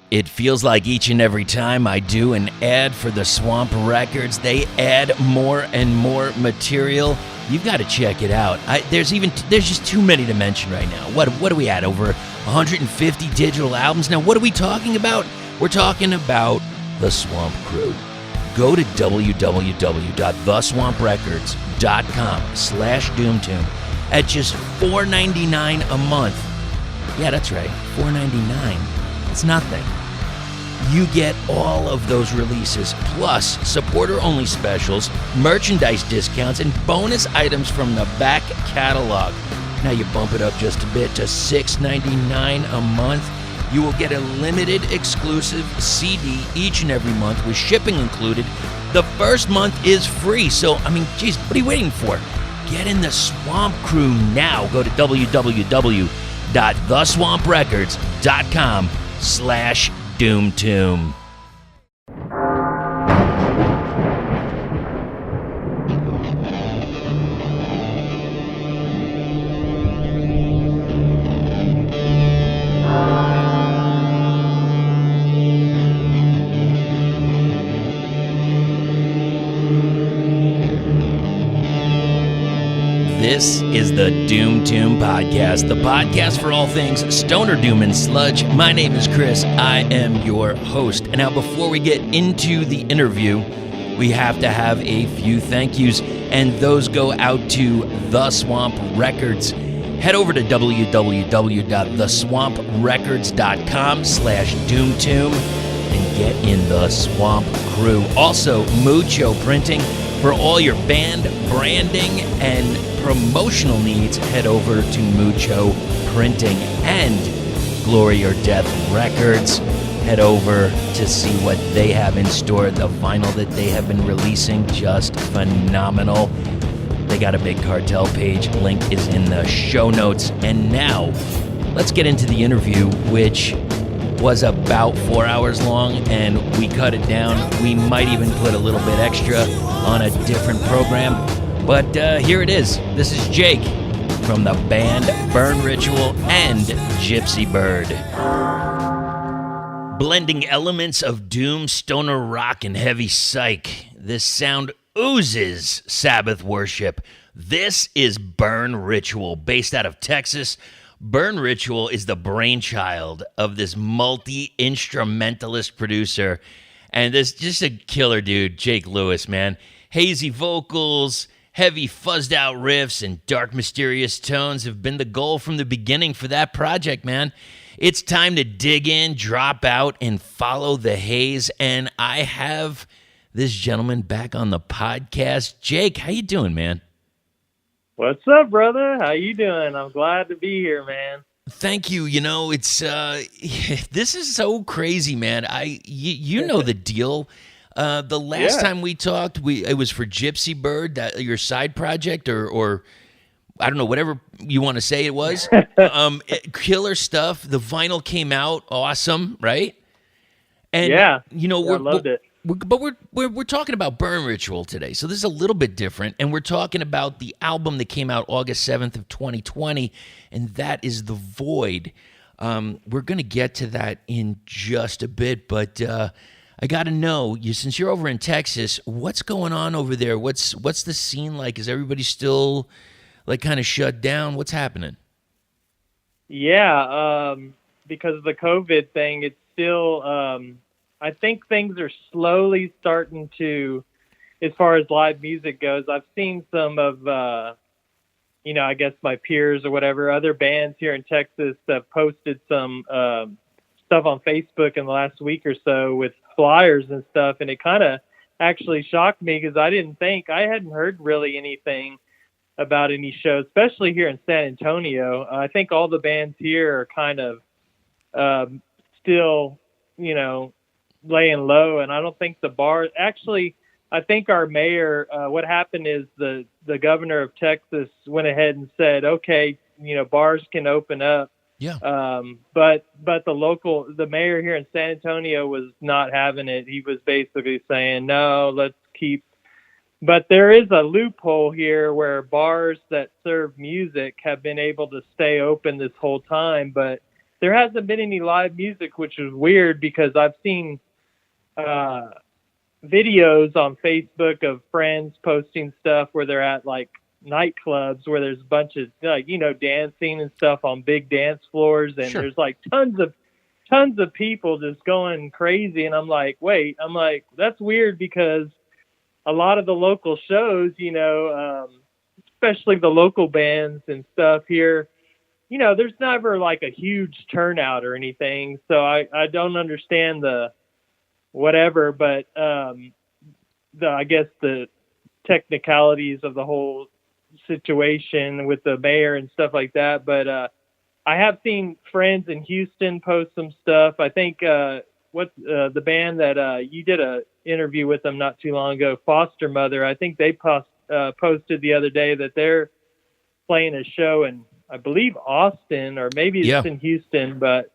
It feels like each and every time I do an ad for the Swamp Records, they add more and more material. You've got to check it out. There's just too many to mention right now. What are we at? Over 150 digital albums? Now, what are we talking about? We're talking about the Swamp Krewe. Go to www.theswamprecords.com/doomtomb at just $4.99 a month. Yeah, that's right, $4.99. It's nothing. You get all of those releases, plus supporter-only specials, merchandise discounts, and bonus items from the back catalog. Now you bump it up just a bit to $6.99 a month. You will get a limited exclusive CD each and every month with shipping included. The first month is free, so, geez, what are you waiting for? Get in the Swamp Krewe now. Go to www.theswamprecords.com/doomtomb. This is the Doom Tomb Podcast, the podcast for all things stoner, doom, and sludge. My name is Chris. I am your host. And now, before we get into the interview, we have to have a few thank yous, and those go out to The Swamp Records. Head over to www.theswamprecords.com/doomtomb and get in the Swamp Krewe. Also, Mucho Printing. For all your band, branding, and promotional needs, head over to Mucho Printing. And Glory or Death Records. Head over to see what they have in store. The vinyl that they have been releasing, just phenomenal. They got a big cartel page. Link is in the show notes. And now, let's get into the interview, which was about 4 hours long, and we cut it down. We might even put a little bit extra on a different program. But here it is. This is Jake from the band Burn Ritual and Gypsybyrd. Blending elements of doom, stoner rock, and heavy psych, this sound oozes Sabbath worship. This is Burn Ritual, based out of Texas. Burn Ritual is the brainchild of this multi-instrumentalist producer, and this just a killer dude, Jake Lewis, man. Hazy vocals, heavy fuzzed-out riffs, and dark, mysterious tones have been the goal from the beginning for that project, man. It's time to dig in, drop out, and follow the haze, and I have this gentleman back on the podcast. Jake, how you doing, man? What's up, brother? How you doing? I'm glad to be here, man. Thank you. You know, it's this is so crazy, man. You know the deal. The last time we talked, it was for Gypsybyrd, that your side project, or I don't know, whatever you want to say it was. Killer stuff. The vinyl came out, awesome, right? And I loved it. But we're talking about Burn Ritual today, so this is a little bit different, and we're talking about the album that came out August 7th of 2020, and that is The Void. We're going to get to that in just a bit, but I got to know, since you're over in Texas, what's going on over there? What's the scene like? Is everybody still like kind of shut down? What's happening? Yeah, because of the COVID thing, it's still... I think things are slowly starting to, as far as live music goes. I've seen some of, I guess my peers or whatever, other bands here in Texas have posted some stuff on Facebook in the last week or so with flyers and stuff. And it kind of actually shocked me because I hadn't heard really anything about any shows, especially here in San Antonio. I think all the bands here are kind of still, laying low, and I don't think the bars actually. I think our mayor. What happened is the governor of Texas went ahead and said, "Okay, bars can open up." Yeah. But the mayor here in San Antonio was not having it. He was basically saying, "No, let's keep." But there is a loophole here where bars that serve music have been able to stay open this whole time, but there hasn't been any live music, which is weird because I've seen videos on Facebook of friends posting stuff where they're at like nightclubs where there's a bunch of like, dancing and stuff on big dance floors, and Sure. there's like tons of people just going crazy. And I'm like, that's weird because a lot of the local shows, especially the local bands and stuff here, there's never like a huge turnout or anything. So I don't understand the whatever, but I guess the technicalities of the whole situation with the mayor and stuff like that. But I have seen friends in Houston post some stuff. I think what's the band that you did a interview with them not too long ago, Foster Mother. I think they posted the other day that they're playing a show in, I believe, Austin, or maybe it's in Houston. But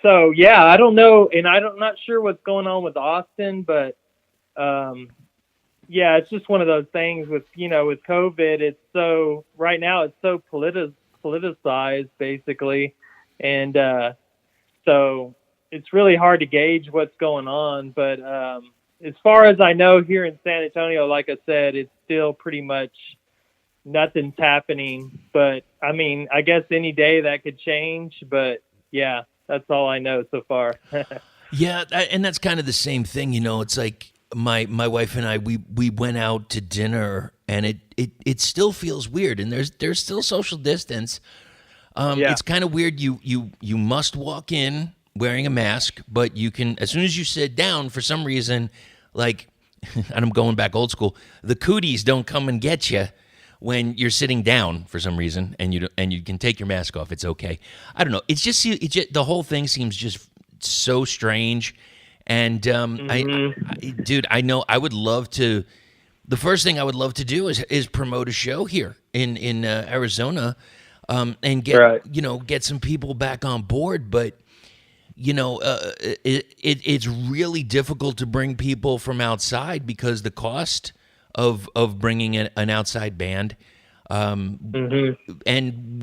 so yeah, I don't know, and I'm not sure what's going on with Austin, but yeah, it's just one of those things with with COVID. It's so right now it's so politicized basically, and so it's really hard to gauge what's going on. But as far as I know, here in San Antonio, like I said, it's still pretty much nothing's happening. But I mean, I guess any day that could change. But yeah, that's all I know so far. Yeah, and that's kind of the same thing. It's like my wife and I, we went out to dinner, and it still feels weird, and there's still social distance. It's kind of weird. You must walk in wearing a mask, but you can, as soon as you sit down, for some reason, like, and I'm going back old school, the cooties don't come and get you when you're sitting down for some reason, and you can take your mask off. It's okay. I don't know. It's just the whole thing seems just so strange. And dude, I know I would love to. The first thing I would love to do is promote a show here in Arizona, and get some people back on board. But it's really difficult to bring people from outside because the cost of bringing an outside band. And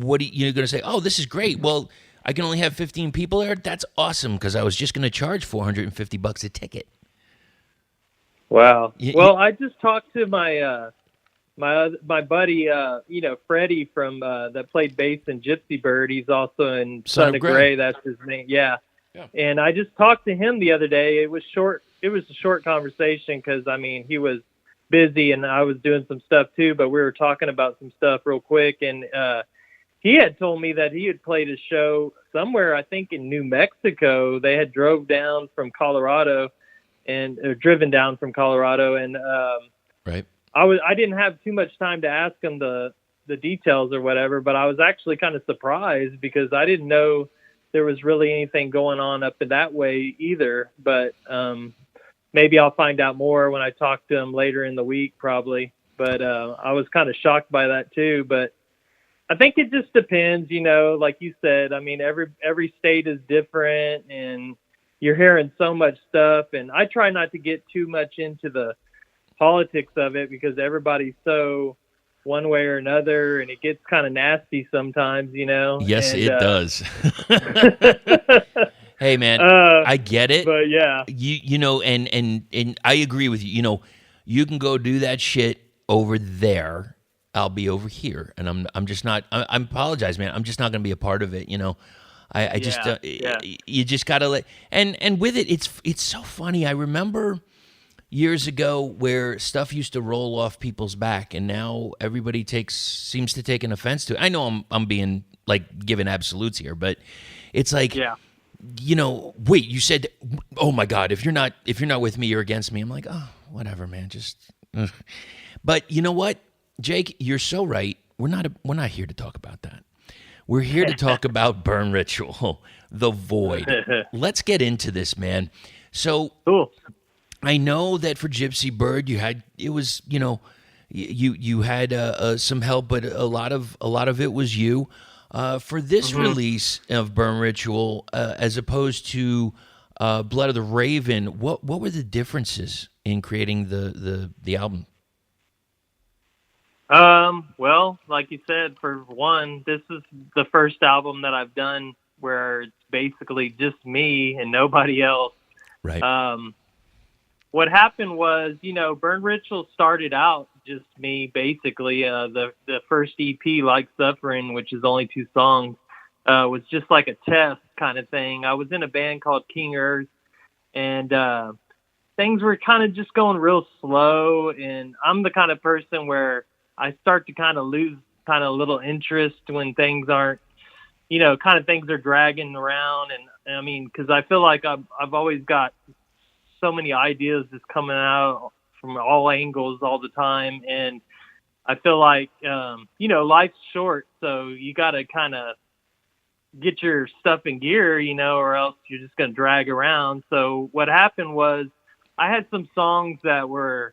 what you're going to say? Oh, this is great. Well, I can only have 15 people there. That's awesome because I was just going to charge $450 a ticket. Wow. Well, I just talked to my my buddy, Freddie from that played bass in Gypsybyrd. He's also in Son of Gray. That's his name. Yeah. And I just talked to him the other day. It was short. It was a short conversation because he was busy and I was doing some stuff too. But we were talking about some stuff real quick, and he had told me that he had played a show somewhere, I think in New Mexico. They had driven down from Colorado, and right. I didn't have too much time to ask him the details or whatever, but I was actually kind of surprised because I didn't know there was really anything going on up in that way either. But maybe I'll find out more when I talk to him later in the week, probably. But I was kind of shocked by that too. But I think it just depends, like you said. Every state is different, and you're hearing so much stuff. And I try not to get too much into the politics of it because everybody's so one way or another, and it gets kind of nasty sometimes, Yes, and, it does. Hey, man, I get it. But yeah, and I agree with you. You can go do that shit over there. I'll be over here, and I'm just not. I apologize, man. I'm just not going to be a part of it. I just you just gotta let. And with it, it's so funny. I remember years ago where stuff used to roll off people's back, and now everybody seems to take an offense to it. I know I'm being like giving absolutes here, but it's like, wait, you said, oh my God, if you're not with me, you're against me. I'm like, oh, whatever, man. Just, ugh. But you know what, Jake, you're so right. We're not here to talk about that. We're here to talk about Burn Ritual, The Void. Let's get into this, man. So cool. I know that for Gypsybyrd, you had some help, but a lot of it was you. For this release of Burn Ritual, as opposed to Blood of the Raven, what were the differences in creating the album? Well, like you said, for one, this is the first album that I've done where it's basically just me and nobody else. Right. What happened was, Burn Ritual started out just me, basically. The first EP, Like Suffering, which is only 2 songs, was just like a test kind of thing. I was in a band called King Earth, and things were kind of just going real slow. And I'm the kind of person where I start to kind of lose kind of a little interest when things aren't, kind of things are dragging around. And I mean, because I feel like I've always got so many ideas just coming out from all angles all the time. And I feel like, life's short. So you got to kind of get your stuff in gear, or else you're just going to drag around. So what happened was I had some songs that were,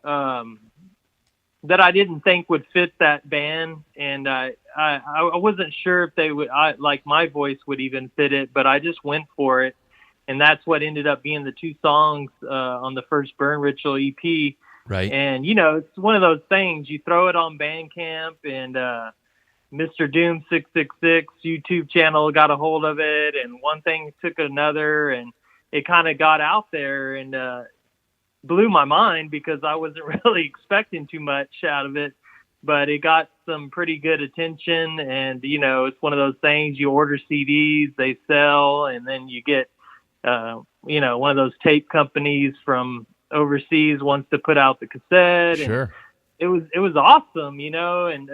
that I didn't think would fit that band. And I wasn't sure if they would, like my voice would even fit it, but I just went for it. And that's what ended up being the 2 songs on the first Burn Ritual EP. Right. And, it's one of those things. You throw it on Bandcamp, and Mr. Doom 666 YouTube channel got a hold of it, and one thing took another, and it kind of got out there and blew my mind because I wasn't really expecting too much out of it. But it got some pretty good attention, and, it's one of those things. You order CDs, they sell, and then you get one of those tape companies from overseas wants to put out the cassette. Sure. And it was awesome, and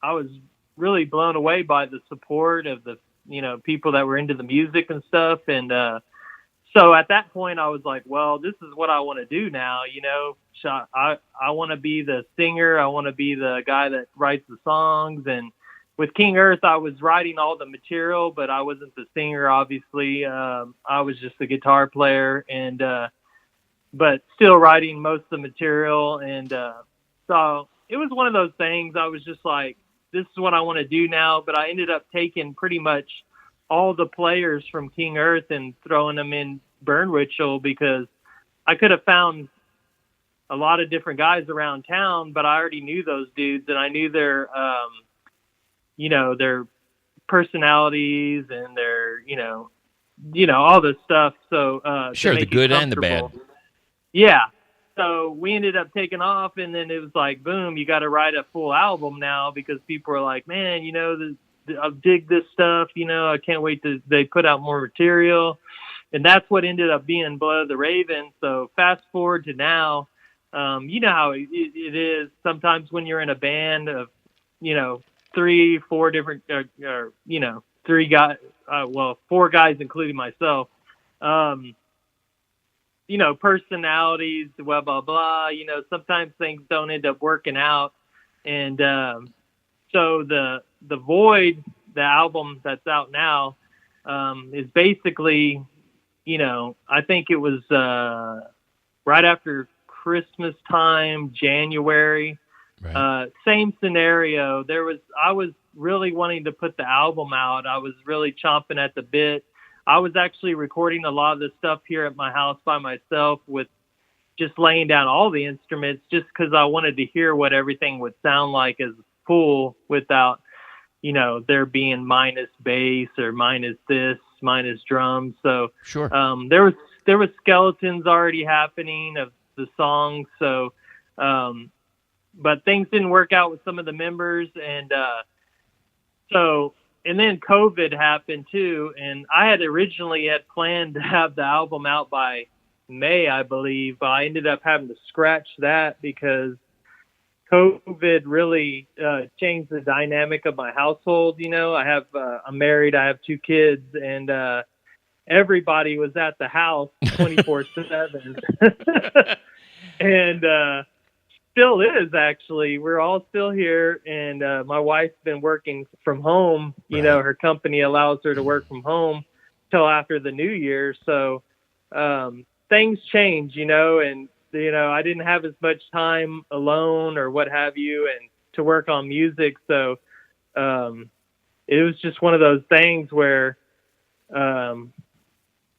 I was really blown away by the support of the, people that were into the music and stuff. And so at that point I was like, well, this is what I want to do now. So I want to be the singer. I want to be the guy that writes the songs. And with King Earth, I was writing all the material, but I wasn't the singer, obviously. I was just a guitar player, and but still writing most of the material. And so it was one of those things. I was just like, this is what I want to do now. But I ended up taking pretty much all the players from King Earth and throwing them in Burn Ritual, because I could have found a lot of different guys around town, but I already knew those dudes, and I knew their their personalities and their, all this stuff. So, sure, the good and the bad. Yeah. So we ended up taking off, and then it was like, boom, you got to write a full album now, because people are like, man, I dig this stuff. I can't wait they put out more material. And that's what ended up being Blood of the Raven. So fast forward to now, you know how it is sometimes when you're in a band of, 3, 4 different, 3 guys, 4 guys, including myself, personalities, blah, blah, blah, sometimes things don't end up working out. And, so the Void, the album that's out now, is basically, I think it was, right after Christmas time, January. Right. Same scenario. I was really wanting to put the album out. I was really chomping at the bit. I was actually recording a lot of the stuff here at my house by myself, with just laying down all the instruments, just because I wanted to hear what everything would sound like as full, without, there being minus bass or minus this, minus drums. So sure. There was skeletons already happening of the songs. So, but things didn't work out with some of the members. And, and then COVID happened too. And I had originally planned to have the album out by May, I believe, but I ended up having to scratch that because COVID really changed the dynamic of my household. I'm married, I have 2 kids, and everybody was at the house 24/7. And still is, actually. We're all still here, and my wife's been working from home. Right. Her company allows her to work from home till after the new year. So things change, and I didn't have as much time alone or what have you, and to work on music. So it was just one of those things where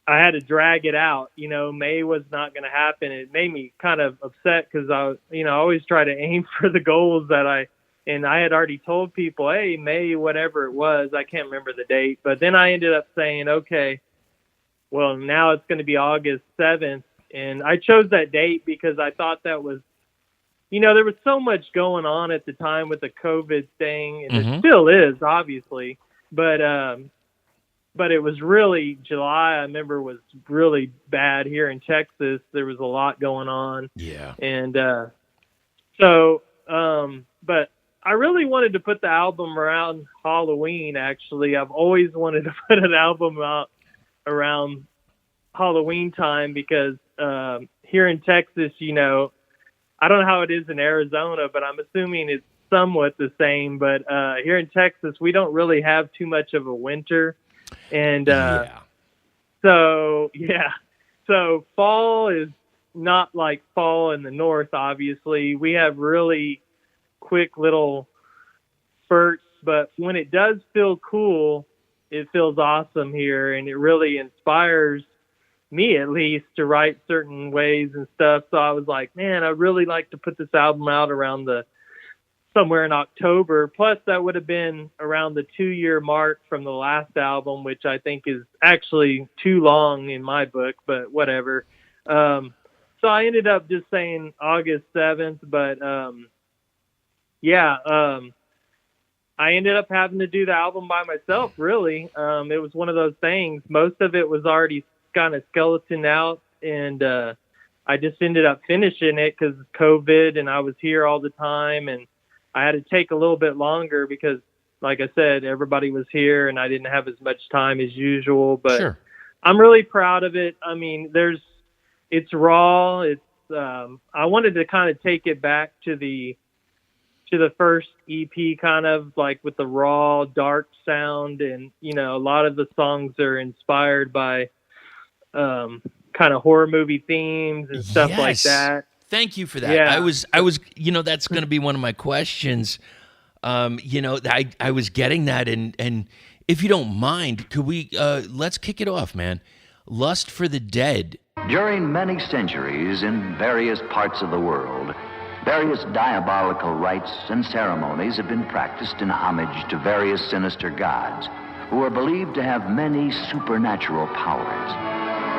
I had to drag it out. May was not going to happen. It made me kind of upset because I always try to aim for the goals and I had already told people, hey, May, whatever it was, I can't remember the date. But then I ended up saying, okay, well, now it's going to be August 7th. And I chose that date because I thought that was, there was so much going on at the time with the COVID thing, and it still is, obviously. But it was really July, I remember, was really bad here in Texas. There was a lot going on. Yeah. And but I really wanted to put the album around Halloween, actually. I've always wanted to put an album out around Halloween time because here in Texas, I don't know how it is in Arizona, but I'm assuming it's somewhat the same. But here in Texas, we don't really have too much of a winter. And so fall is not like fall in the north, obviously. We have really quick little spurts, but when it does feel cool, it feels awesome here, and it really inspires me, at least, to write certain ways and stuff. So I was like, man, I really like to put this album out around somewhere in October. Plus that would have been around the 2-year mark from the last album, which I think is actually too long in my book, but whatever. So I ended up just saying August 7th, but I ended up having to do the album by myself, really. It was one of those things. Most of it was already kind of skeleton out, and I just ended up finishing it because of COVID, and I was here all the time, and I had to take a little bit longer because, like I said, everybody was here, and I didn't have as much time as usual. But sure. I'm really proud of it. I mean, it's raw. I wanted to kind of take it back to the first EP, kind of like with the raw, dark sound. And, a lot of the songs are inspired by kind of horror movie themes and stuff like that. Thank you for that. Yeah. I was, that's going to be one of my questions. I was getting that. And if you don't mind, could we, let's kick it off, man. Lust for the Dead. During many centuries in various parts of the world, various diabolical rites and ceremonies have been practiced in homage to various sinister gods who are believed to have many supernatural powers.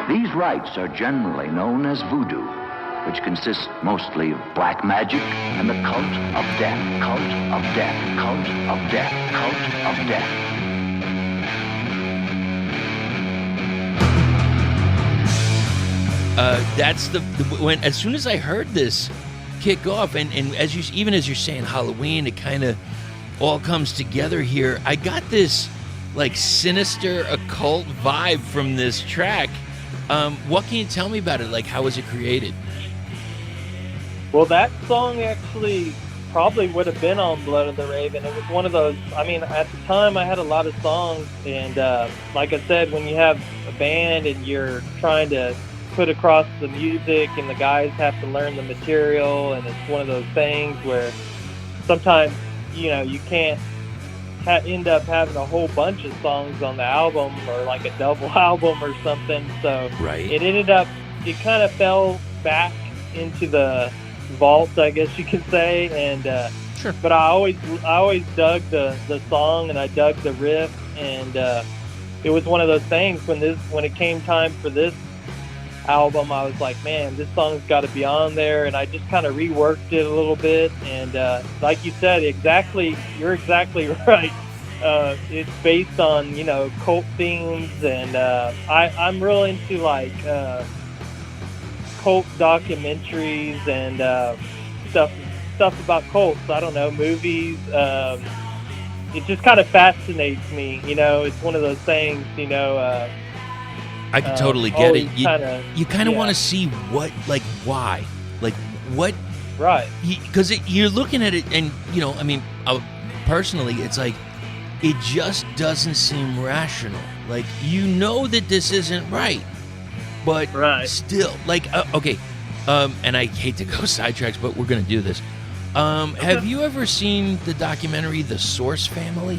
These rites are generally known as voodoo, which consists mostly of black magic and the cult of death, cult of death, cult of death, cult of death. That's when as soon as I heard this kick off, and as you're saying Halloween, it kind of all comes together here. I got this like sinister occult vibe from this track. What can you tell me about it? Like, how was it created? Well, that song actually probably would have been on Blood of the Raven. It was one of those, I mean, at the time I had a lot of songs, and like I said, when you have a band and you're trying to put across the music and the guys have to learn the material, and it's one of those things where sometimes, you can't end up having a whole bunch of songs on the album or like a double album or something. So right. It kind of fell back into the vault, I guess you could say. And sure. But I always dug the song, and I dug the riff, and it was one of those things when it came time for this album, I was like, man, this song's got to be on there. And I just kind of reworked it a little bit, and like you said, you're exactly right. It's based on cult themes, and I'm real into like cult documentaries and stuff about cults. I don't know, movies. It just kind of fascinates me. It's one of those things. I can totally get it. You kind of yeah. want to see what, like, why, like, what, right? Because you're looking at it, and personally, it's like it just doesn't seem rational. Like, that this isn't right, but right. Still, like, okay. And I hate to go sidetracks, but we're gonna do this. Okay. Have you ever seen the documentary The Source Family?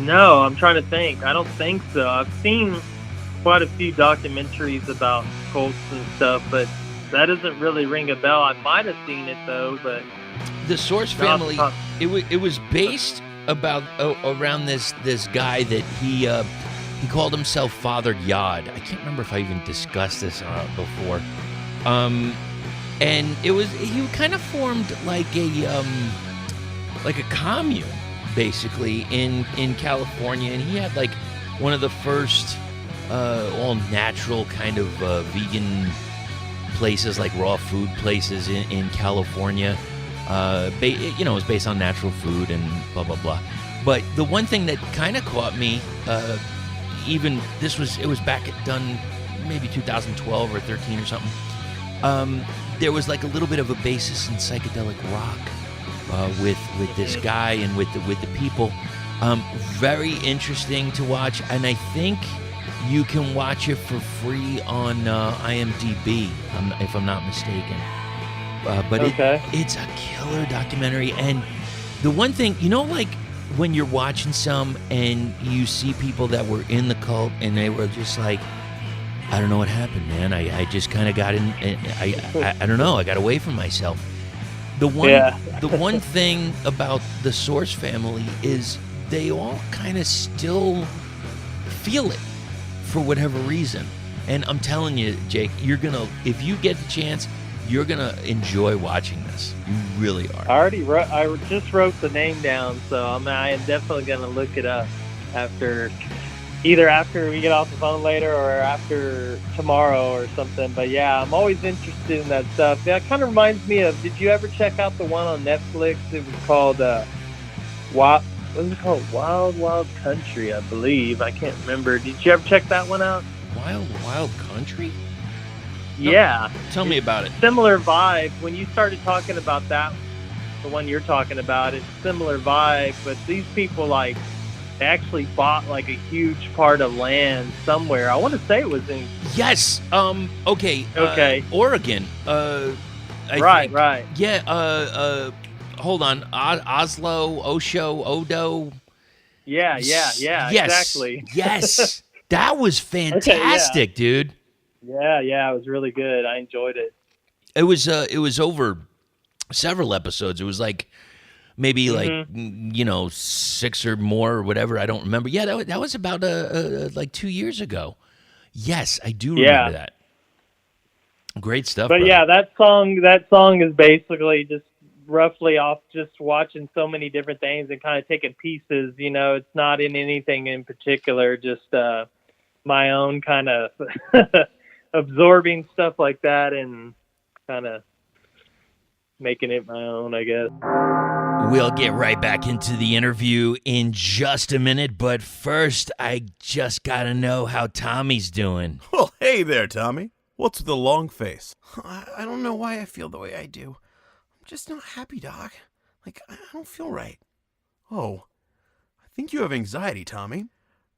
No, I'm trying to think. I don't think so. I've seen quite a few documentaries about cults and stuff, but that doesn't really ring a bell. I might have seen it though, but The Source family. It was based around this guy that he called himself Father Yod. I can't remember if I even discussed this before. And he kind of formed like a commune basically in California, and he had like one of the first all natural kind of vegan places, like raw food places in California. It was based on natural food and blah blah blah. But the one thing that kind of caught me, it was back done maybe 2012 or 13 or something. There was like a little bit of a basis in psychedelic rock with this guy and with the people. Very interesting to watch, and I think you can watch it for free on IMDb, if I'm not mistaken. But okay. It's a killer documentary, and the one thing, like when you're watching some and you see people that were in the cult and they were just like, I don't know what happened, man. I just kind of got in. I don't know. I got away from myself. The one thing about the Source family is they all kind of still feel it for whatever reason. And I'm telling you, Jake, if you get the chance, you're gonna enjoy watching this. You really are. I just wrote the name down, so I am definitely gonna look it up either after we get off the phone later or after tomorrow or something. But yeah, I'm always interested in that stuff. That kind of reminds me of, did you ever check out the one on Netflix? It was called what was it called? Wild Wild Country, I believe. I can't remember. Did you ever check that one out? Wild Wild Country? Yeah. Tell me about it. Similar vibe. When you started talking about that, the one you're talking about, it's similar vibe, but these people they actually bought like a huge part of land somewhere. I want to say it was in... Yes. Okay. Okay. Oregon. Right. Yeah. Hold on. Oslo, Osho, Odo. Yeah. Yes, exactly. Yes. That was fantastic, dude. Yeah. It was really good. I enjoyed it. It was over several episodes. It was like maybe 6 or more or whatever. I don't remember. Yeah, that was about like 2 years ago. Yes, I do remember that. Great stuff. But brother. Yeah, that song is basically just roughly off just watching so many different things and kind of taking pieces. It's not in anything in particular. Just my own kind of absorbing stuff like that and kind of making it my own, I guess. We'll get right back into the interview in just a minute, but first, I just gotta know how Tommy's doing. Well, hey there, Tommy. What's with the long face? I don't know why I feel the way I do. I'm just not happy, Doc. I don't feel right. Oh, I think you have anxiety, Tommy.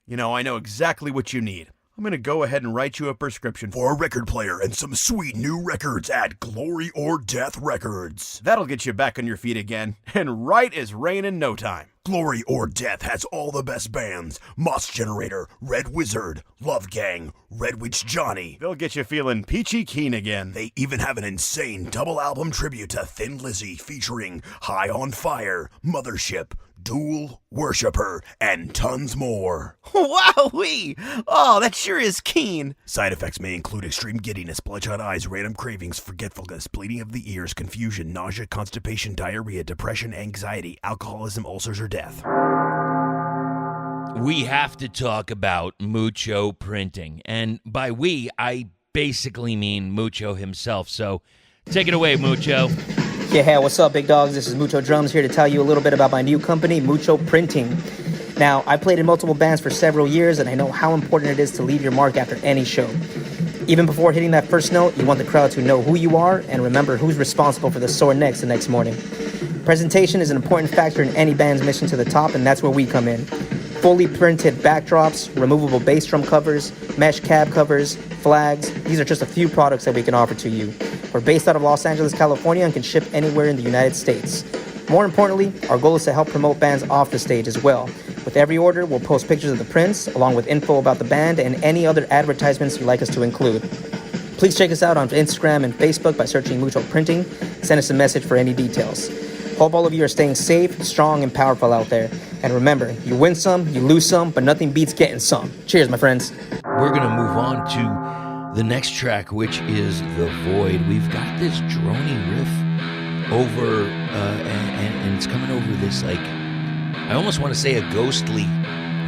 I know exactly what you need. I'm going to go ahead and write you a prescription for a record player and some sweet new records at Glory or Death Records. That'll get you back on your feet again, and right as rain in no time. Glory or Death has all the best bands: Moss Generator, Red Wizard, Love Gang, Red Witch Johnny. They'll get you feeling peachy keen again. They even have an insane double album tribute to Thin Lizzy featuring High on Fire, Mothership, Duel, Worshipper, and tons more. Wowee! Oh, that sure is keen. Side effects may include extreme giddiness, bloodshot eyes, random cravings, forgetfulness, bleeding of the ears, confusion, nausea, constipation, diarrhea, depression, anxiety, alcoholism, ulcers, or death. We have to talk about Mucho Printing. And by we, I basically mean Mucho himself. So take it away, Mucho. Yeah, what's up, big dogs? This is Mucho Drums here to tell you a little bit about my new company, Mucho Printing. Now, I played in multiple bands for several years, and I know how important it is to leave your mark after any show. Even before hitting that first note, you want the crowd to know who you are and remember who's responsible for the sore necks the next morning. Presentation is an important factor in any band's mission to the top, and that's where we come in. Fully printed backdrops, removable bass drum covers, mesh cab covers, flags. These are just a few products that we can offer to you. We're based out of Los Angeles, California, and can ship anywhere in the United States. More importantly, our goal is to help promote bands off the stage as well. With every order, we'll post pictures of the prints, along with info about the band and any other advertisements you'd like us to include. Please check us out on Instagram and Facebook by searching Mucho Printing. Send us a message for any details. Hope all of you are staying safe, strong, and powerful out there. And remember, you win some, you lose some, but nothing beats getting some. Cheers, my friends. We're going to move on to the next track, which is The Void. We've got this droning riff over, and it's coming over this, like, I almost want to say a ghostly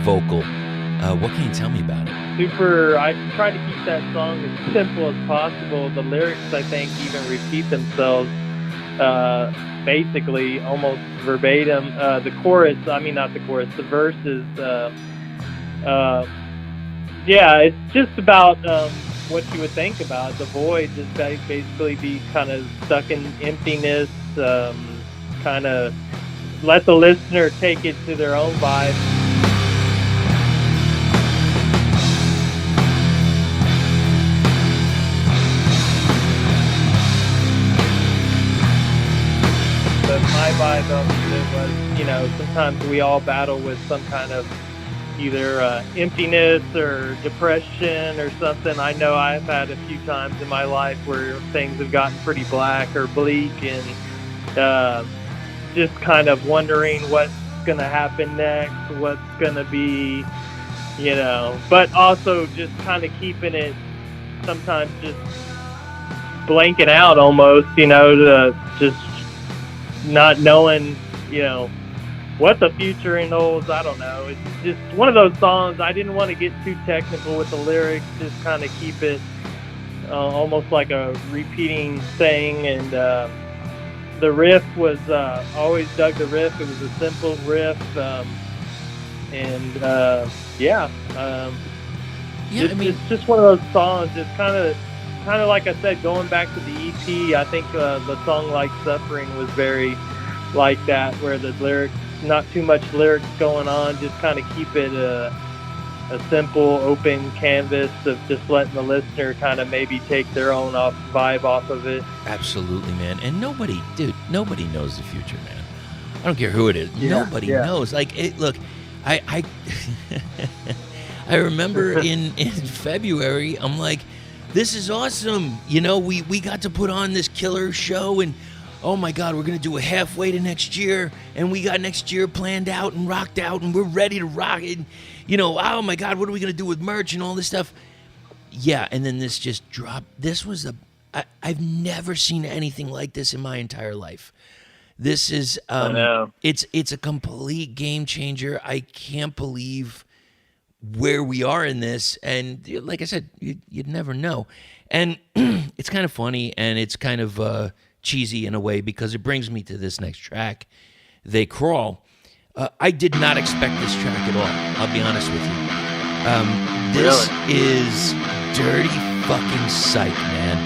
vocal. What can you tell me about it? I try to keep that song as simple as possible. The lyrics, I think, even repeat themselves basically almost verbatim. The verses. It's just about what you would think about the void. Just basically be kind of stuck in emptiness, kind of let the listener take it to their own vibe. But my vibe of it was, sometimes we all battle with some kind of either emptiness or depression or something. I know I've had a few times in my life where things have gotten pretty black or bleak, and just kind of wondering what's going to happen next, what's going to be, but also just kind of keeping it sometimes just blanking out almost, to just not knowing, what the future holds. I don't know. It's just one of those songs. I didn't want to get too technical with the lyrics, just kind of keep it almost like a repeating thing. And the riff was, always dug the riff. It was a simple riff. It's just one of those songs. It's kind of like I said, going back to the EP, I think the song Like Suffering was very like that, where the lyrics, not too much lyrics going on, just kind of keep it a simple, open canvas of just letting the listener kind of maybe take their own vibe off of it. Absolutely, man. And nobody knows the future, man. I don't care who it is. Nobody knows. Like, look, I I remember in February, I'm like, this is awesome. We got to put on this killer show, and oh my God, we're going to do it halfway to next year, and we got next year planned out and rocked out, and we're ready to rock it. Oh my God, what are we going to do with merch and all this stuff? Yeah, and then this just dropped. This was I've never seen anything like this in my entire life. This is, it's a complete game changer. I can't believe where we are in this, and like I said, you'd never know. And it's kind of funny, and it's kind of cheesy in a way, because it brings me to this next track, They Crawl. I did not expect this track at all, I'll be honest with you. This is dirty fucking psych, man.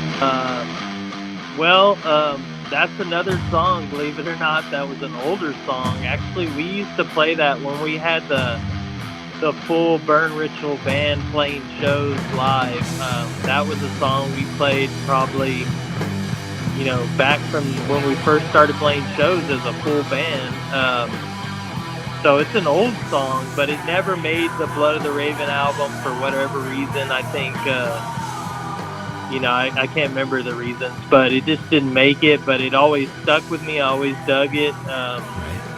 That's another song, believe it or not. That was an older song. Actually, we used to play that when we had the full Burn Ritual band playing shows live. That was a song we played probably, back from when we first started playing shows as a full band. So it's an old song, but it never made the Blood of the Raven album for whatever reason. I think, I can't remember the reasons, but it just didn't make it. But it always stuck with me. I always dug it.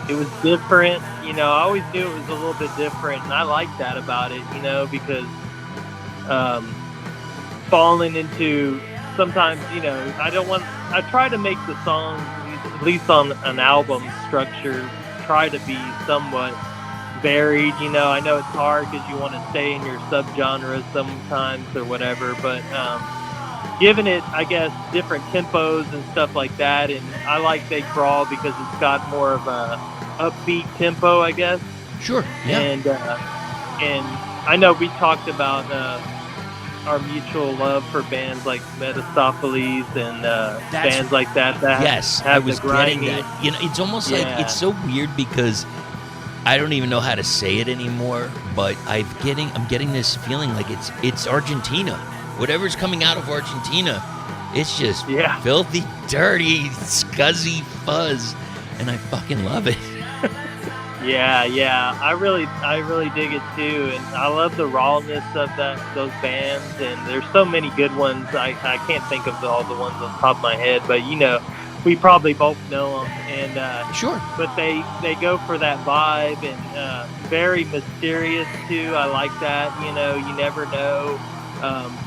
It was different. I always knew it was a little bit different, and I liked that about it, because falling into sometimes, I try to make the songs, at least on an album structure, try to be somewhat varied. I know it's hard because you want to stay in your subgenre sometimes or whatever, but giving it, I guess, different tempos and stuff like that. And I like They Crawl because it's got more of a upbeat tempo, I guess. Sure. Yeah. And I know we talked about our mutual love for bands like Metastopheles and bands like that. Yes, I was getting that. It's almost like, it's so weird because I don't even know how to say it anymore, but I'm getting this feeling like it's Argentina. Whatever's coming out of Argentina, it's just filthy, dirty, scuzzy fuzz, and I fucking love it. Yeah. I really dig it too, and I love the rawness of those bands. And there's so many good ones. I can't think of all the ones on top of my head, but we probably both know them. And Sure. but they go for that vibe, and very mysterious too. I like that. You never know.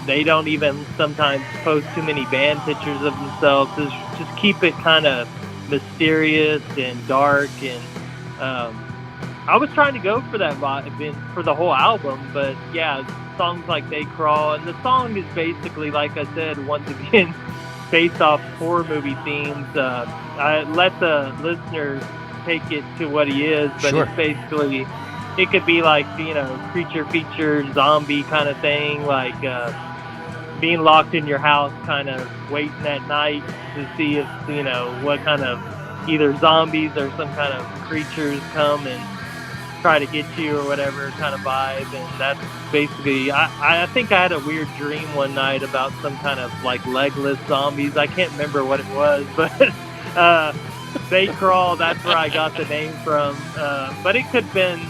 They don't even sometimes post too many band pictures of themselves. Just keep it kind of mysterious and dark. And I was trying to go for that vibe for the whole album, but yeah, songs like They Crawl, and the song is basically, like I said, once again, based off horror movie themes. I let the listener take it to what he is, but Sure. It's basically, it could be like, creature feature, zombie kind of thing, like being locked in your house, kind of waiting at night to see if, what kind of either zombies or some kind of creatures come and try to get you or whatever kind of vibe. And that's basically, I think I had a weird dream one night about some kind of like legless zombies. I can't remember what it was, but They Crawl, that's where I got the name from. But it could have been,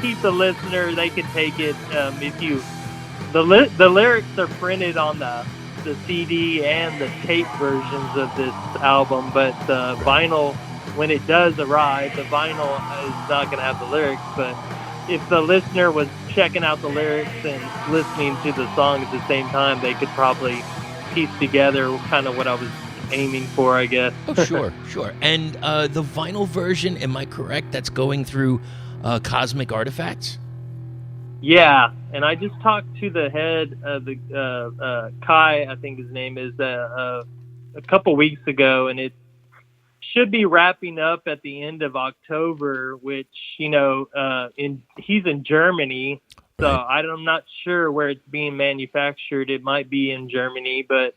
keep the listener, they can take it. The lyrics are printed on the CD and the tape versions of this album, but the vinyl, when it does arrive, the vinyl is not going to have the lyrics. But if the listener was checking out the lyrics and listening to the song at the same time, they could probably piece together kind of what I was aiming for, I guess. Oh, sure. And the vinyl version, am I correct? That's going through Cosmic Artifacts? Yeah, and I just talked to the head of the Kai, I think his name is, a couple weeks ago, and it should be wrapping up at the end of October. Which he's in Germany, so Right. I'm not sure where it's being manufactured. It might be in Germany, but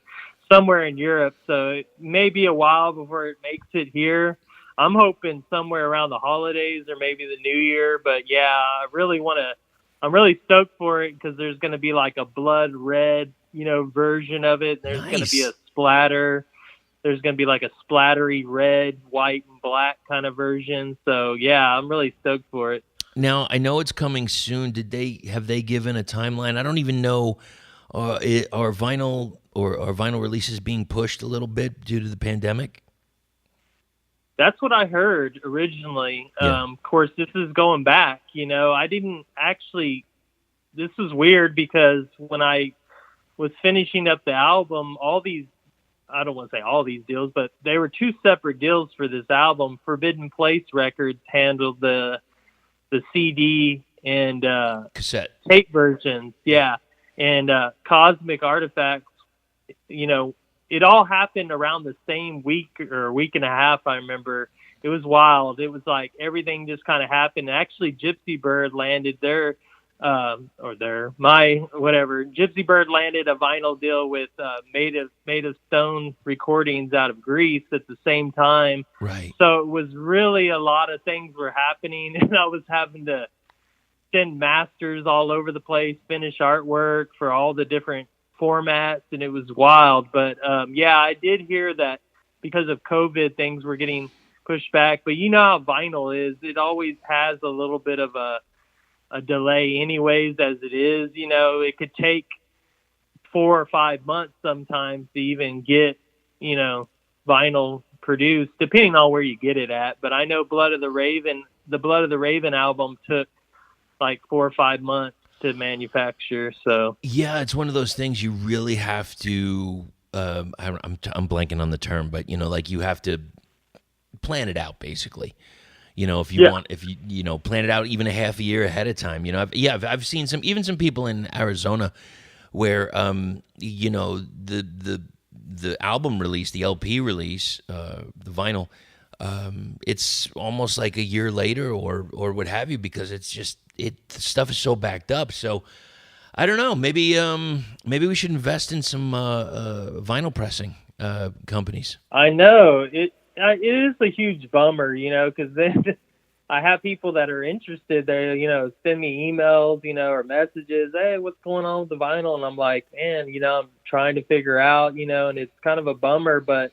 somewhere in Europe. So it may be a while before it makes it here. I'm hoping somewhere around the holidays or maybe the New Year. But yeah, I'm really stoked for it because there's going to be like a blood red, version of it. There's going to be a splatter. There's going to be like a splattery red, white, and black kind of version. So yeah, I'm really stoked for it. Now, I know it's coming soon. Have they given a timeline? I don't even know. Are vinyl releases being pushed a little bit due to the pandemic? That's what I heard originally. Yeah. Of course, this is going back. I didn't actually. This was weird because when I was finishing up the album, I don't want to say all these deals, but they were two separate deals for this album. Forbidden Place Records handled the CD and Cassette tape versions. Yeah. And Cosmic Artifacts, it all happened around the same week or week and a half. I remember it was wild. It was like everything just kind of happened. Actually, Gypsybyrd landed Gypsybyrd landed a vinyl deal with Made of Stone Recordings out of Greece at the same time. Right. So it was really a lot of things were happening, and I was having to send masters all over the place, finish artwork for all the different formats, and it was wild. But yeah, I did hear that because of COVID, things were getting pushed back. But you know how vinyl is; it always has a little bit of a delay, anyways. As it is, it could take 4 or 5 months sometimes to even get vinyl produced, depending on where you get it at. But I know the Blood of the Raven album took like 4 or 5 months to manufacture. So yeah, it's one of those things you really have to. I'm blanking on the term, but you have to plan it out basically. If you plan it out even a half a year ahead of time. I've seen some people in Arizona where the album release, the LP release, the vinyl. It's almost like a year later or what have you, because the stuff is so backed up. So I don't know. Maybe we should invest in some vinyl pressing companies. I know it is a huge bummer, because then I have people that are interested. They send me emails, or messages. Hey, what's going on with the vinyl? And I'm like, man, I'm trying to figure out, and it's kind of a bummer, but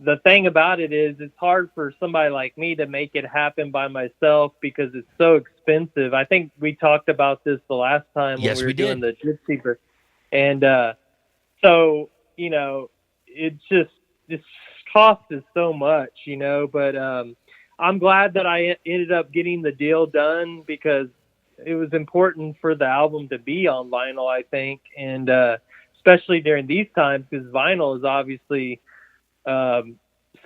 the thing about it is it's hard for somebody like me to make it happen by myself because it's so expensive. I think we talked about this the last time when we were doing the Gypsybyrd. And so, you know, this cost is so much, you know, but I'm glad that I ended up getting the deal done because it was important for the album to be on vinyl, I think. And especially during these times, because vinyl is obviously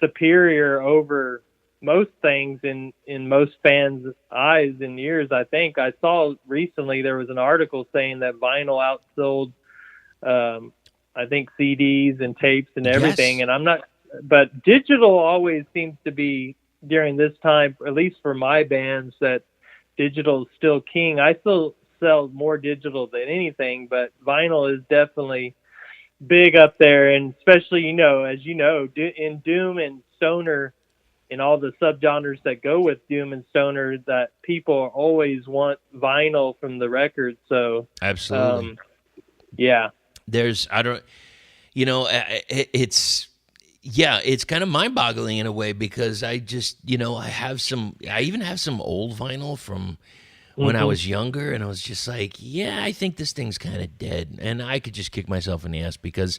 superior over most things in most fans' eyes and ears. I think I saw recently there was an article saying that vinyl outsold I think CDs and tapes and everything. Yes. And but digital always seems to be during this time, at least for my bands, that digital is still king. I still sell more digital than anything, but vinyl is definitely big up there. And especially, you know, as you know, in Doom and Stoner and all the subgenres that go with Doom and Stoner, that people always want vinyl from the record. So absolutely. Yeah. It's kind of mind-boggling in a way because I just, you know, I even have some old vinyl from when I was younger, and I was just like, yeah, I think this thing's kind of dead, and I could just kick myself in the ass because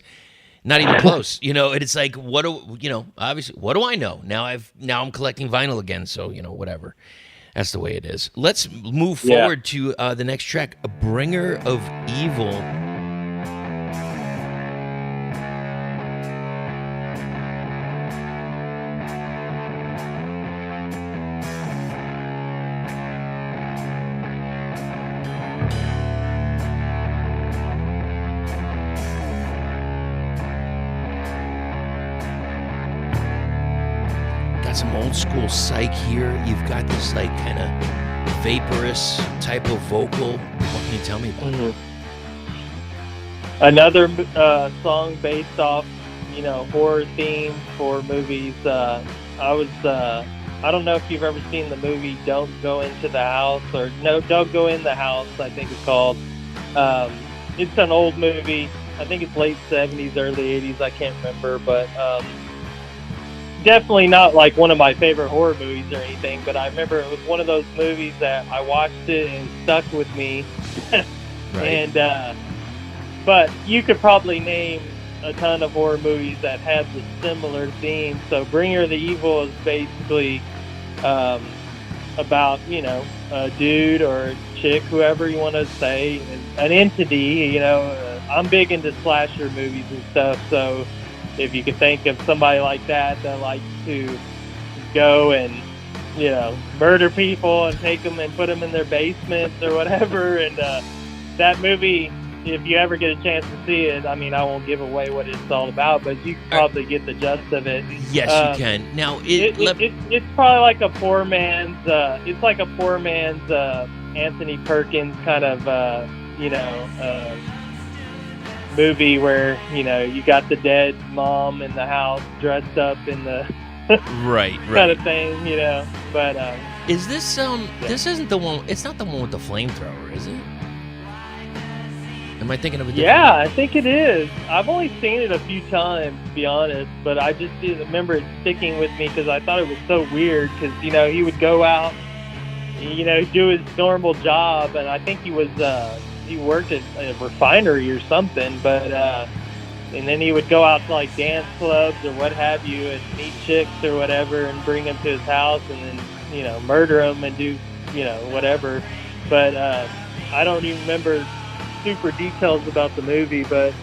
not even close, you know. And it's like, obviously, what do I know? Now I'm collecting vinyl again, so, you know, whatever. That's the way it is. Let's move forward to the next track, A Bringer of Evil. Some old school psych here. You've got this like kind of vaporous type of vocal. What can you tell me about it? Another song based off, you know, horror themes for movies. I don't know if you've ever seen the movie Don't Go Into the House, or no, Don't Go in the House, I think it's called. It's an old movie. I think it's late 70s, early 80s. I can't remember, but definitely not like one of my favorite horror movies or anything, but I remember it was one of those movies that I watched it and it stuck with me. Right. And but you could probably name a ton of horror movies that had the similar theme. So Bringer of the Evil is basically about, you know, a dude or a chick, whoever you want to say, an entity. You know, I'm big into slasher movies and stuff, so if you could think of somebody like that likes to go and, you know, murder people and take them and put them in their basements or whatever. And that movie, if you ever get a chance to see it, I mean, I won't give away what it's all about, but you can probably get the gist of it. Yes, you can. Now, it's probably like a poor man's, Anthony Perkins kind of, movie where, you know, you got the dead mom in the house dressed up in the right kind of thing, you know. But is this this isn't the one? It's not the one with the flamethrower, is it? Am I thinking of a different one? I think it is. I've only seen it a few times, to be honest, but I just didn't remember it sticking with me because I thought it was so weird. Because, you know, he would go out, you know, do his normal job, and I think he worked at a refinery or something, but and then he would go out to like dance clubs or what have you and meet chicks or whatever and bring them to his house and then, you know, murder them and do, you know, whatever. But I don't even remember super details about the movie, but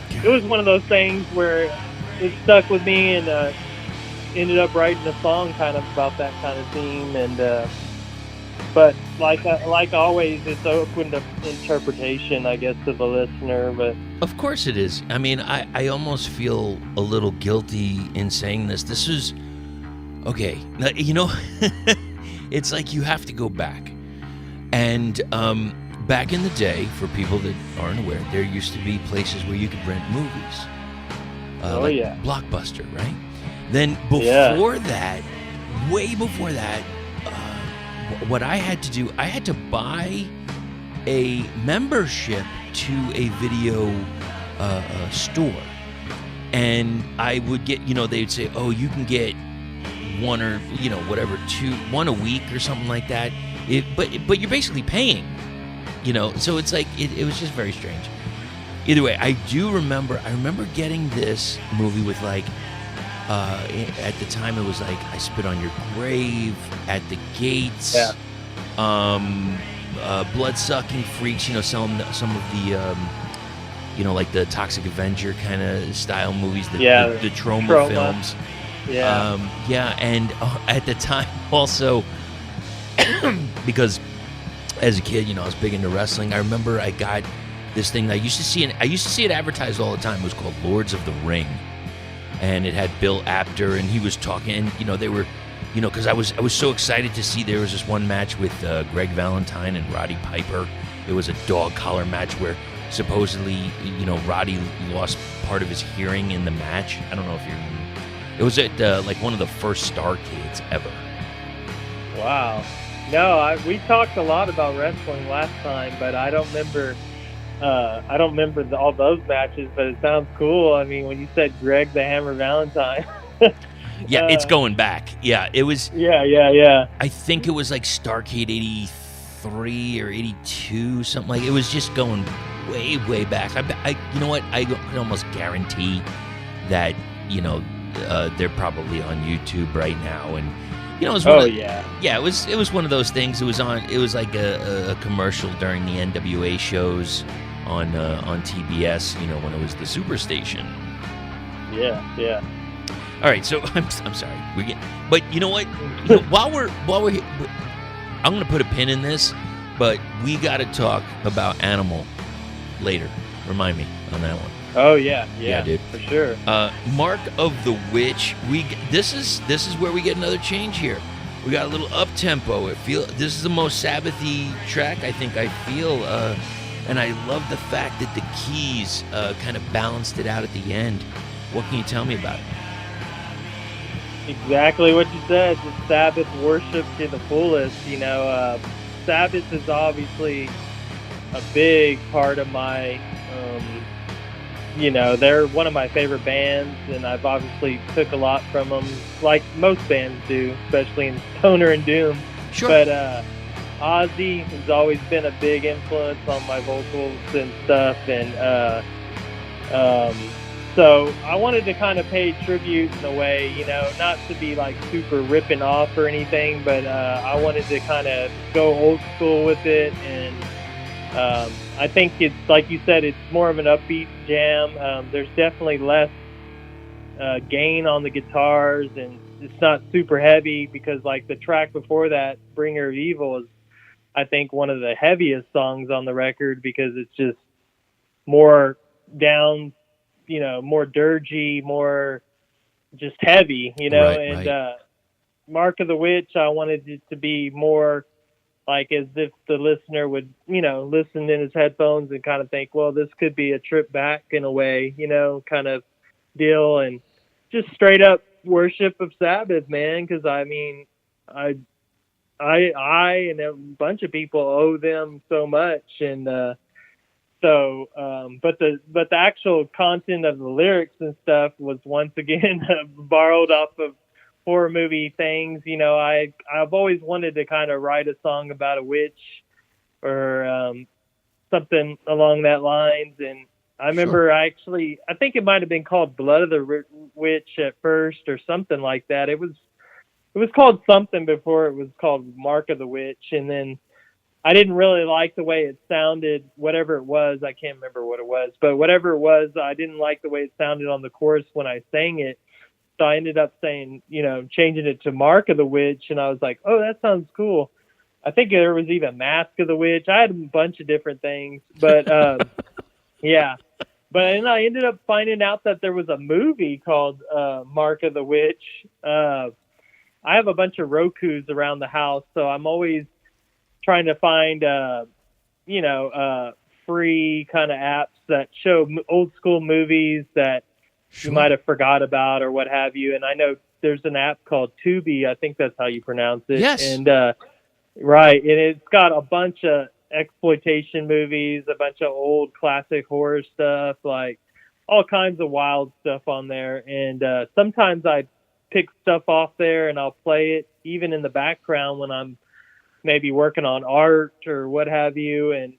it was one of those things where it stuck with me and ended up writing a song kind of about that kind of theme. And but like always, it's open to interpretation, I guess, to the listener. But of course it is. I mean, I almost feel a little guilty in saying this. This is okay. You know, it's like you have to go back. And back in the day, for people that aren't aware, there used to be places where you could rent movies. Blockbuster, right? Then before that, way before that, what I had to do, I had to buy a membership to a video store. And I would get, they'd say, oh, you can get one or, one a week or something like that. But you're basically paying, so it's like, it was just very strange. Either way, I remember getting this movie with like, at the time it was like I Spit on Your Grave, At the Gates, Blood-Sucking Freaks, some of the, like the Toxic Avenger kind of style movies, the Trauma films. Yeah. And at the time also, because as a kid, I was big into wrestling. I remember I got this thing that I used to see it advertised all the time. It was called Lords of the Ring. And it had Bill Apter, and he was talking, and they were, because I was so excited to see there was this one match with Greg Valentine and Roddy Piper. It was a dog collar match where supposedly, Roddy lost part of his hearing in the match. I don't know if you remember. It was at like one of the first Starcades ever. Wow. No, we talked a lot about wrestling last time, but I don't remember. All those matches, but it sounds cool. I mean, when you said Greg the Hammer Valentine. Yeah, it's going back. Yeah, it was. Yeah. I think it was like Starcade 83 or 82, something like. It was just going way, way back. You know what? I can almost guarantee that they're probably on YouTube right now, and it was. Yeah, it was one of those things. It was like a commercial during the NWA shows on TBS. When it was the Superstation. Yeah. All right, so I'm sorry. But you know what? While we're here, I'm going to put a pin in this, but we got to talk about Animal later. Remind me on that one. Oh yeah, dude, for sure. Mark of the Witch. This is where we get another change here. We got a little up tempo. This is the most Sabbathy track I think I feel, and I love the fact that the keys kind of balanced it out at the end. What can you tell me about it? Exactly what you said. Just Sabbath worship to the fullest. Sabbath is obviously a big part of my. They're one of my favorite bands, and I've obviously took a lot from them, like most bands do, especially in stoner and doom. Sure. But Ozzy has always been a big influence on my vocals and stuff, and so I wanted to kind of pay tribute in a way, not to be like super ripping off or anything, but I wanted to kind of go old school with it, and I think it's, like you said, it's more of an upbeat jam. There's definitely less gain on the guitars, and it's not super heavy, because like the track before that, Bringer of Evil, is I think one of the heaviest songs on the record, because it's just more down, more dirgy, more just heavy, Right. Mark of the Witch, I wanted it to be more like as if the listener would, listen in his headphones and kind of think, well, this could be a trip back in a way, kind of deal, and just straight up worship of Sabbath, man. Because I mean, I and a bunch of people owe them so much, and but the actual content of the lyrics and stuff was once again borrowed off of horror movie things. I've always wanted to kind of write a song about a witch or something along that lines, and I remember I think it might have been called Blood of the Witch at first or something like that. It was called something before it was called Mark of the Witch, and then I didn't really like the way it sounded, whatever it was. I can't remember what it was, but whatever it was, I didn't like the way it sounded on the chorus when I sang it. So I ended up saying, changing it to Mark of the Witch, and I was like, oh, that sounds cool. I think there was even Mask of the Witch. I had a bunch of different things, but yeah. But then I ended up finding out that there was a movie called Mark of the Witch. I have a bunch of Rokus around the house, so I'm always trying to find, free kind of apps that show old school movies that you might have forgot about or what have you. And I know there's an app called Tubi. I think that's how you pronounce it. Yes. And right, and it's got a bunch of exploitation movies, a bunch of old classic horror stuff, like all kinds of wild stuff on there. And sometimes I pick stuff off there and I'll play it even in the background when I'm maybe working on art or what have you, and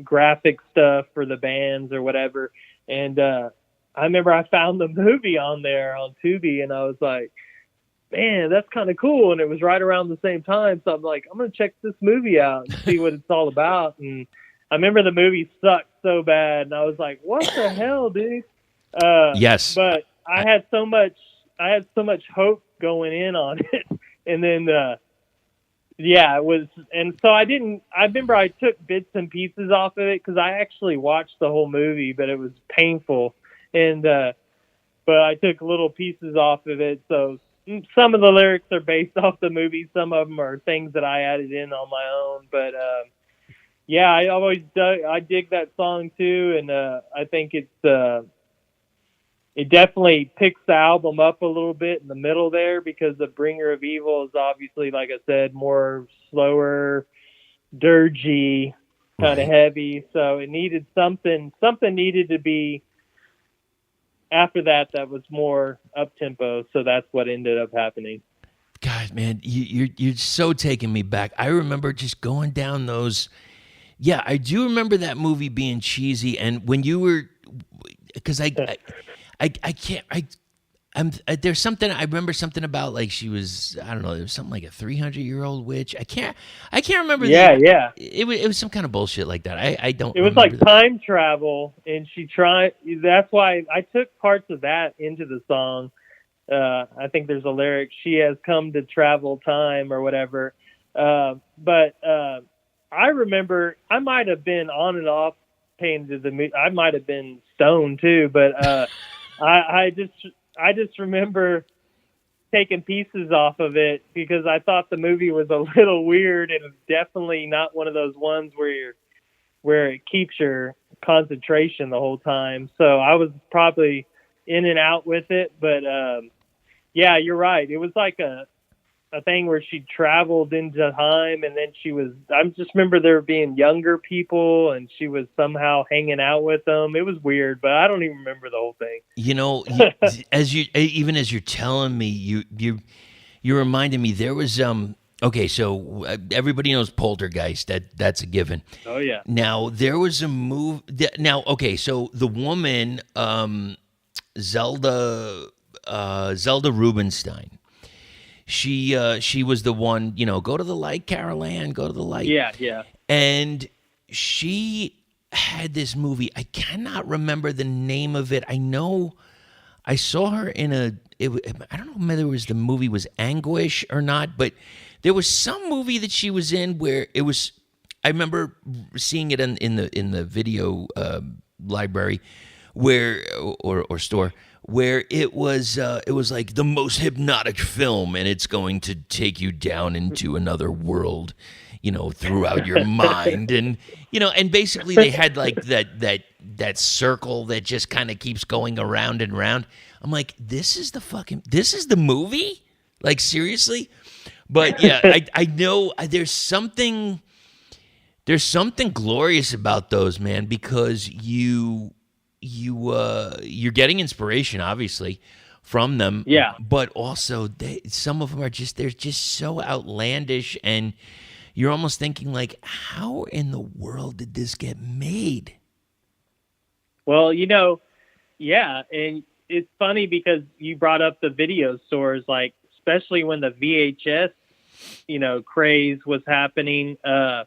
graphic stuff for the bands or whatever. And I remember I found the movie on there on Tubi, and I was like, man, that's kind of cool. And it was right around the same time. So I'm like, I'm going to check this movie out and see what it's all about. And I remember the movie sucked so bad. And I was like, what the hell, dude? Yes. But I had so much hope going in on it. And then, yeah, it was. And so I remember I took bits and pieces off of it because I actually watched the whole movie, but it was painful. And, but I took little pieces off of it. So some of the lyrics are based off the movie. Some of them are things that I added in on my own. But yeah, I dig that song too, and I think it definitely picks the album up a little bit in the middle there, because the Bringer of Evil is obviously, like I said, more slower, dirgy, kind of heavy. So it needed something needed to be after that was more up-tempo, so that's what ended up happening. God, man, you're so taking me back. I remember just going down those. Yeah, I do remember that movie being cheesy, and when you were, because I can't. There's something I remember, something about, like, she was, I don't know, there was something like a 300-year-old witch. I can't remember. Yeah. It was some kind of bullshit like that. I don't. It was like time travel, and she tried. That's why I took parts of that into the song. I think there's a lyric, "She has come to travel time" or whatever. But I remember I might have been on and off paying to the movie. I might have been stoned too, but I just remember taking pieces off of it because I thought the movie was a little weird, and it's definitely not one of those ones where it keeps your concentration the whole time. So I was probably in and out with it, but yeah, you're right. It was like a thing where she traveled into time, and then I just remember there being younger people, and she was somehow hanging out with them. It was weird, but I don't even remember the whole thing. You know, as you're telling me, you reminded me, there was okay, so everybody knows Poltergeist. That's a given. Oh yeah. Now there was a move. Now, okay, so the woman, Zelda Rubinstein. She was the one, go to the light, Carol Ann, go to the light. Yeah. And she had this movie. I cannot remember the name of it. I know I saw her in I don't know whether the movie was Anguish or not, but there was some movie that she was in where it was, I remember seeing it in the video library or store, where it was like the most hypnotic film, and it's going to take you down into another world, throughout your mind, and and basically they had like that circle that just kind of keeps going around and around. I'm like, this is the movie? Like, seriously? But yeah, I know there's something glorious about those, man, because you're getting inspiration, obviously, from them. Yeah. But also, some of them are they're just so outlandish, and you're almost thinking, like, how in the world did this get made? Well, yeah, and it's funny because you brought up the video stores, like, especially when the VHS, craze was happening. I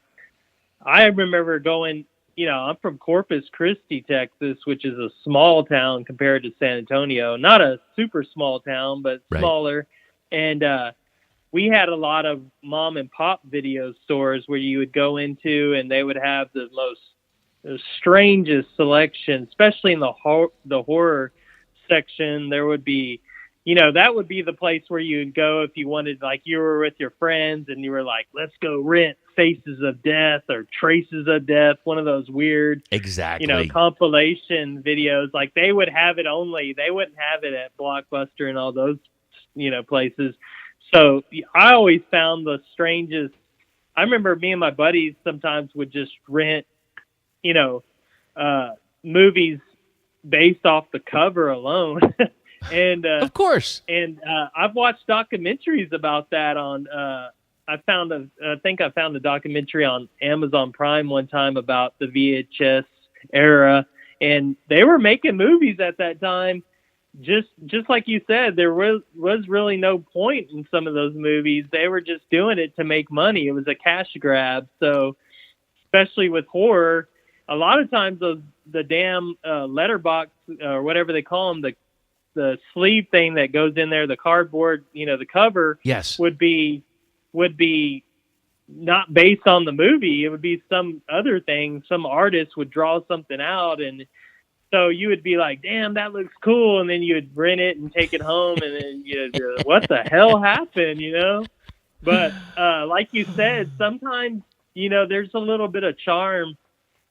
remember going, I'm from Corpus Christi, Texas, which is a small town compared to San Antonio. Not a super small town, but smaller. And we had a lot of mom and pop video stores where you would go into, and they would have the strangest selection, especially in the horror section. There would be, that would be the place where you would go if you wanted, like, you were with your friends and you were like, let's go rent Faces of Death or Traces of Death, one of those weird, compilation videos. Like, they would have it only. They wouldn't have it at Blockbuster and all those, places. So I always found the strangest. I remember me and my buddies sometimes would just rent, movies based off the cover alone. And Of course. and I've watched documentaries about that on. I think I found a documentary on Amazon Prime one time about the VHS era, and they were making movies at that time. Just like you said, there was really no point in some of those movies. They were just doing it to make money. It was a cash grab. So, especially with horror, a lot of times the damn letterbox or whatever they call them, the sleeve thing that goes in there, the cardboard, the cover, Yes. would be not based on the movie. It would be some other thing. Some artist would draw something out, and so you would be like, damn, that looks cool. And then you would rent it and take it home, and then you'd be like, what the hell happened, But like you said, sometimes, there's a little bit of charm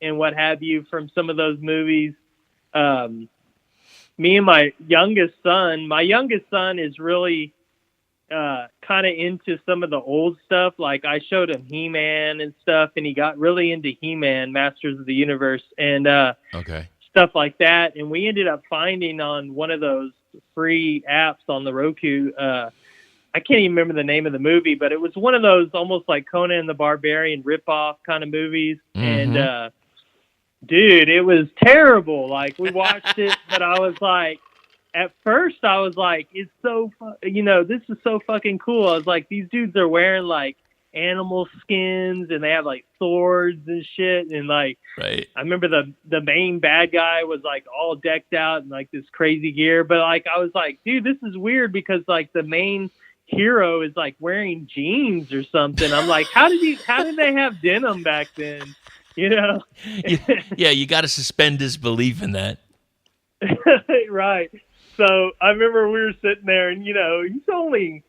and what have you from some of those movies. Me and my youngest son is really kind of into some of the old stuff. Like I showed him He-Man and stuff, and he got really into He-Man, Masters of the Universe, and Okay. stuff like that. And we ended up finding on one of those free apps on the Roku, I can't even remember the name of the movie, but it was one of those almost like Conan the Barbarian ripoff kind of movies. Mm-hmm. And dude, it was terrible. Like we watched it, but I was like, at first I was like, it's so, this is so fucking cool. I was like, these dudes are wearing like animal skins and they have like swords and shit. And like, Right. I remember the main bad guy was like all decked out in like this crazy gear. But like, I was like, dude, this is weird because like the main hero is like wearing jeans or something. I'm like, how did they have denim back then? Yeah, you got to suspend disbelief in that. Right. So I remember we were sitting there, and he's only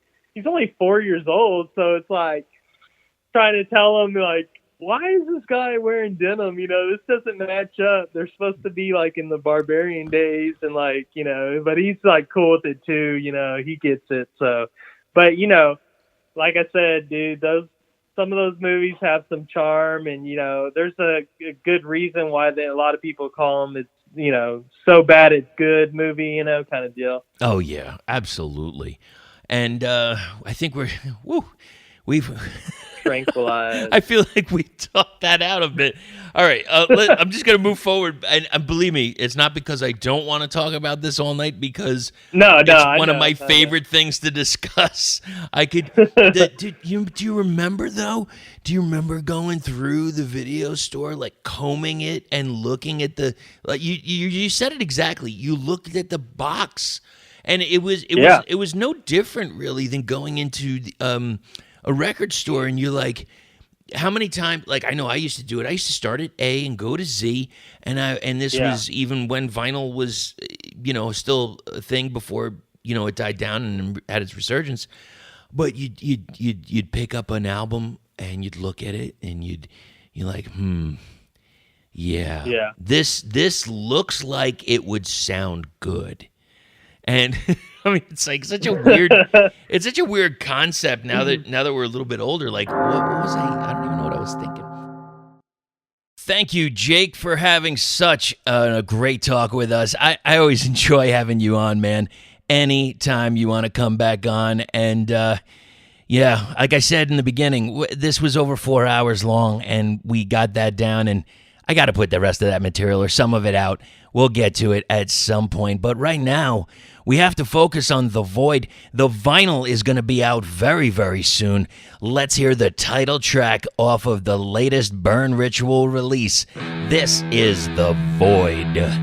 4 years old, so it's like trying to tell him like, why is this guy wearing denim? This doesn't match up. They're supposed to be like in the barbarian days, and like but he's like cool with it too. He gets it. So, but like I said, dude, some of those movies have some charm, and there's a good reason why a lot of people call them so bad it's good movie, kind of deal. Oh yeah, absolutely. And I think we've tranquilized. I feel like we talked that out a bit. All right, I'm just gonna move forward, and believe me, it's not because I don't want to talk about this all night, because it's one of my favorite things to discuss. I could. Do you remember though? Do you remember going through the video store, like combing it and looking at the? Like you said it exactly. You looked at the box, and it was no different really than going into a record store, and you're like, how many times? Like, I know I used to do it. I used to start at A and go to Z, and this was even when vinyl was, still a thing before it died down and had its resurgence. But you'd pick up an album and you'd look at it and you're like, yeah, this looks like it would sound good. And I mean, it's like such a weird concept now that we're a little bit older. Like, what was I don't even know what I was thinking. Thank you, Jake, for having such a great talk with us. I always enjoy having you on, man. Anytime you want to come back on. And like I said in the beginning, this was over 4 hours long, and we got that down, and I got to put the rest of that material or some of it out. We'll get to it at some point. But right now, we have to focus on The Void. The vinyl is going to be out very, very soon. Let's hear the title track off of the latest Burn Ritual release. This is The Void.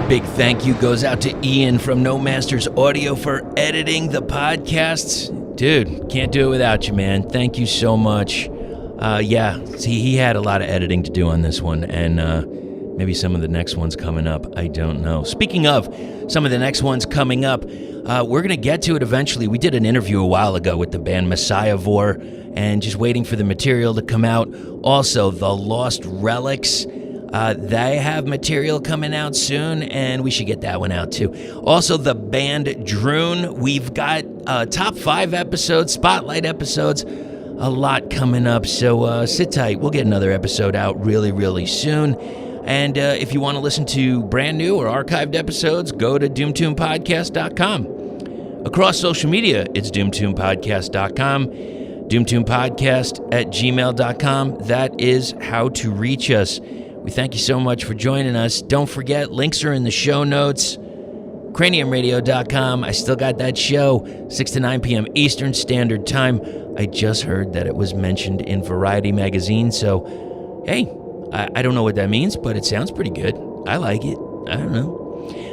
Big thank you goes out to Ian from No Masters Audio for editing the podcasts. Dude, can't do it without you, man. Thank you so much. See, he had a lot of editing to do on this one, and maybe some of the next ones coming up. I don't know. Speaking of some of the next ones coming up, we're going to get to it eventually. We did an interview a while ago with the band Messiah Vor, and just waiting for the material to come out. Also, the Lost Relics. They have material coming out soon, and we should get that one out too. Also, the band Droon. We've got top 5 episodes, spotlight episodes, a lot coming up. So sit tight. We'll get another episode out really, really soon. And if you want to listen to brand new or archived episodes, go to doomtombpodcast.com. Across social media, it's doomtombpodcast.com. doomtombpodcast@gmail.com. That is how to reach us. We thank you so much for joining us. Don't forget, links are in the show notes. Craniumradio.com. I still got that show, 6 to 9 p.m. Eastern Standard Time. I just heard that it was mentioned in Variety magazine, so, hey, I don't know what that means, but it sounds pretty good. I like it. I don't know.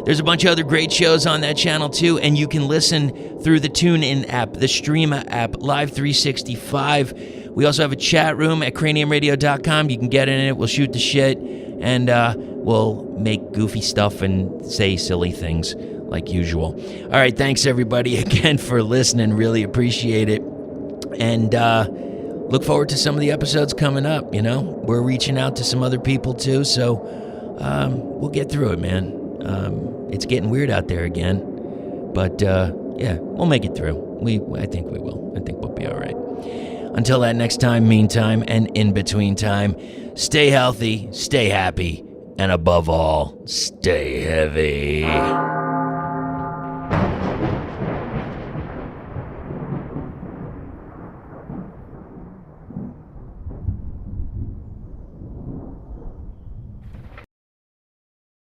There's a bunch of other great shows on that channel, too, and you can listen through the TuneIn app, the Streama app, Live 365. We also have a chat room at craniumradio.com. You can get in it. We'll shoot the shit, and we'll make goofy stuff and say silly things like usual. All right, thanks, everybody, again for listening. Really appreciate it. And look forward to some of the episodes coming up, you know. We're reaching out to some other people, too, so we'll get through it, man. It's getting weird out there again. But, yeah, we'll make it through. I think we will. I think we'll be all right. Until that next time, meantime, and in between time, stay healthy, stay happy, and above all, stay heavy.